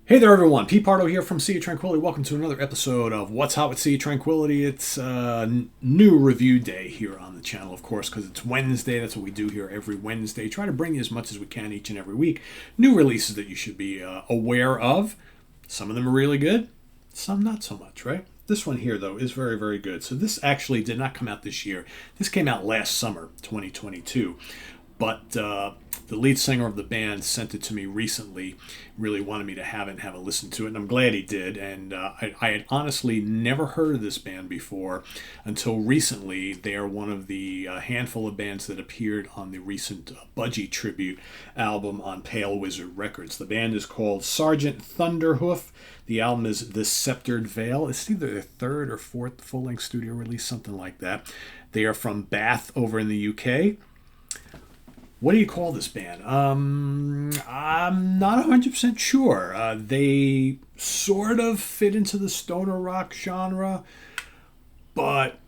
Hey there, everyone. Pete Pardo here from Sea of Tranquility. Welcome to another episode of What's Hot with Sea of Tranquility. It's new review day here on the channel, of course, because it's Wednesday. That's what we do here every Wednesday. Try to bring you as much as we can each and every week. New releases that you should be aware of. Some of them are really good, some not so much, right? This one here, though, is very, very good. So this actually did not come out this year. This came out last summer, 2022. But the lead singer of the band sent it to me recently, really wanted me to have it and have a listen to it, and I'm glad he did. And I had honestly never heard of this band before until recently. They are one of the handful of bands that appeared on the recent Budgie tribute album on Pale Wizard Records. The band is called Sergeant Thunderhoof. The album is The Sceptred Veil. It's either their third or fourth full-length studio release, something like that. They are from Bath over in the UK. What do you call this band? I'm not 100% sure. They sort of fit into the stoner rock genre, but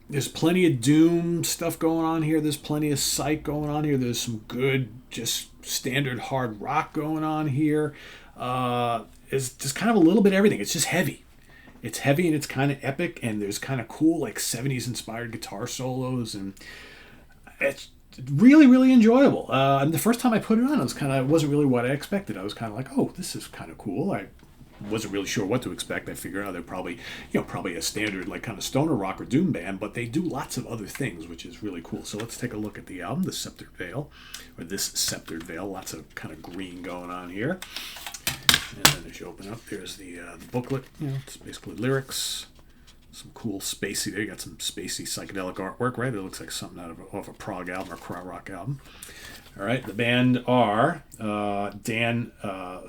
there's plenty of doom stuff going on here. There's plenty of psych going on here. There's some good, just standard hard rock going on here. It's just kind of a little bit of everything. It's just heavy. It's heavy and it's kind of epic, and there's kind of cool, like 70s inspired guitar solos, and it's really, really enjoyable. And the first time I put it on, it wasn't really what I expected. I was kind of like, oh, this is kind of cool. I wasn't really sure what to expect. I figured, they're probably a standard, like, kind of stoner rock or doom band, but they do lots of other things, which is really cool. So let's take a look at the album, The Sceptred Veil, or This Sceptred Veil. Lots of kind of green going on here. And then as you open up, there's the booklet. It's basically lyrics. Some cool spacey, there you got some spacey psychedelic artwork, right? It looks like something out of a prog album or krautrock rock album. All right, the band are Dan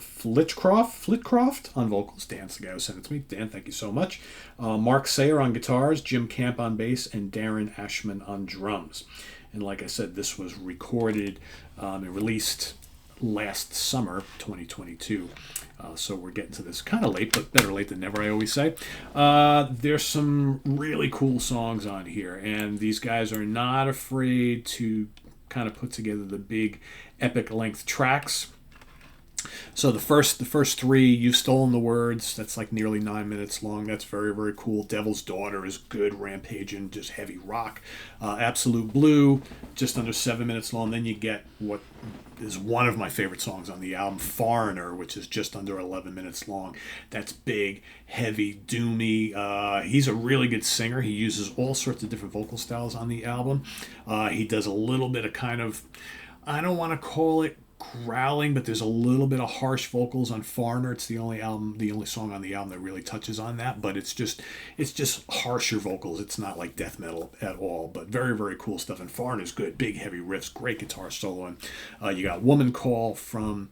Flitcroft on vocals. Dan's the guy who sent it to me. Dan, thank you so much. Mark Sayer on guitars, Jim Camp on bass, and Darren Ashman on drums. And like I said, this was recorded and released last summer, 2022. So we're getting to this kind of late, but better late than never, I always say. There's some really cool songs on here, and these guys are not afraid to kind of put together the big epic length tracks. So the first three, You've Stolen the Words, that's like nearly 9 minutes long. That's very, very cool. Devil's Daughter is good, rampaging, just heavy rock. Absolute Blue, just under 7 minutes long. Then you get what is one of my favorite songs on the album, Foreigner, which is just under 11 minutes long. That's big, heavy, doomy. He's a really good singer. He uses all sorts of different vocal styles on the album. He does a little bit of kind of, I don't want to call it growling, but there's a little bit of harsh vocals on Foreigner. It's the only song on the album that really touches on that, but it's just harsher vocals. It's not like death metal at all, but very, very cool stuff. And Foreigner's good, big heavy riffs, great guitar solo. And you got Woman Call from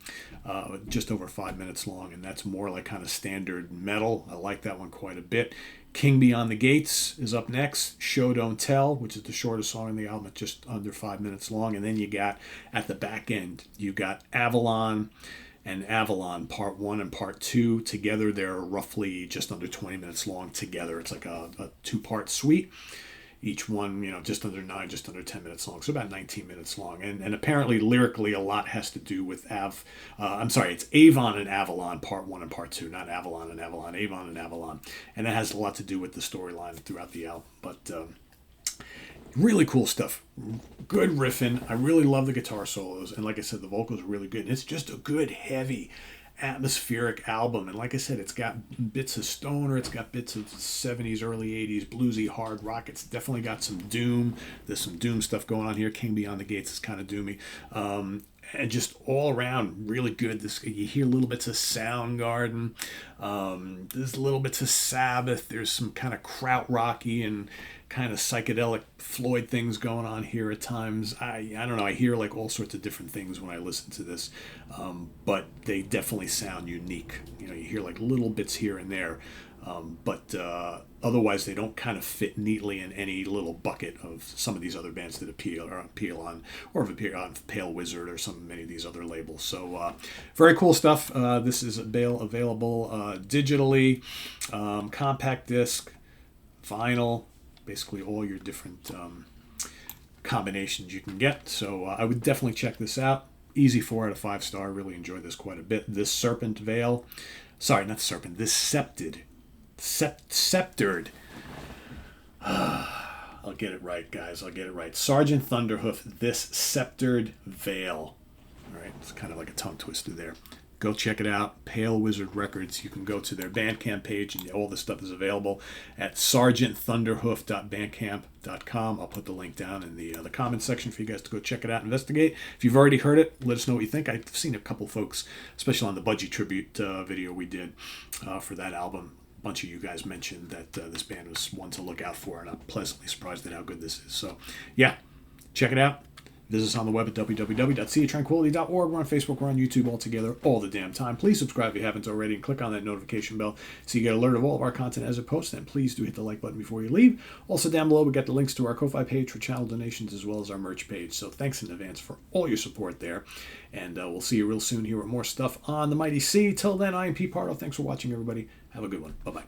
just over 5 minutes long, and that's more like kind of standard metal. I like that one quite a bit. King Beyond the Gates is up next. Show Don't Tell, which is the shortest song in the album, at just under 5 minutes long. And then you got, at the back end, you got Avalon and Avalon, Part 1 and Part 2. Together, they're roughly just under 20 minutes long together. It's like a two-part suite. Each one, just under 9, just under 10 minutes long. So about 19 minutes long. And apparently, lyrically, a lot has to do with it's Avon and Avalon, Part 1 and Part 2. Not Avalon and Avalon, Avon and Avalon. And that has a lot to do with the storyline throughout the album. But really cool stuff. Good riffing. I really love the guitar solos. And like I said, the vocals are really good. And it's just a good, heavy, atmospheric album. And like I said, it's got bits of stoner, it's got bits of 70s, early 80s bluesy hard rock. It's definitely got some doom. There's some doom stuff going on here. King Beyond the Gates is kind of doomy, and just all around really good. You hear little bits of Soundgarden, there's little bits of Sabbath, there's some kind of krautrocky and kind of psychedelic Floyd things going on here at times. I don't know, I hear like all sorts of different things when I listen to this, but they definitely sound unique. You hear like little bits here and there, but otherwise they don't kind of fit neatly in any little bucket of some of these other bands that appeal on Pale Wizard or many of these other labels. So very cool stuff. This is available digitally, compact disc, vinyl, basically all your different combinations you can get. So I would definitely check this out. Easy 4 out of 5 star. Really enjoyed this quite a bit. This Serpent Veil. Sorry, not Serpent. This Sceptred. Sceptred. I'll get it right, guys. I'll get it right. Sergeant Thunderhoof, This Sceptred Veil. All right, it's kind of like a tongue twister there. Go check it out. Pale Wizard Records. You can go to their Bandcamp page, and all this stuff is available at sergeantthunderhoof.bandcamp.com. I'll put the link down in the comments section for you guys to go check it out and investigate. If you've already heard it, let us know what you think. I've seen a couple folks, especially on the Budgie tribute video we did for that album. A bunch of you guys mentioned that this band was one to look out for, and I'm pleasantly surprised at how good this is. So, yeah, check it out. Visit us on the web at www.seatranquility.org. We're on Facebook. We're on YouTube all together all the damn time. Please subscribe if you haven't already and click on that notification bell so you get alert of all of our content as it posts. And please do hit the like button before you leave. Also down below, we got the links to our Ko-Fi page for channel donations as well as our merch page. So thanks in advance for all your support there. And we'll see you real soon here with more stuff on the Mighty C. Till then, I am Pete Pardo. Thanks for watching, everybody. Have a good one. Bye-bye.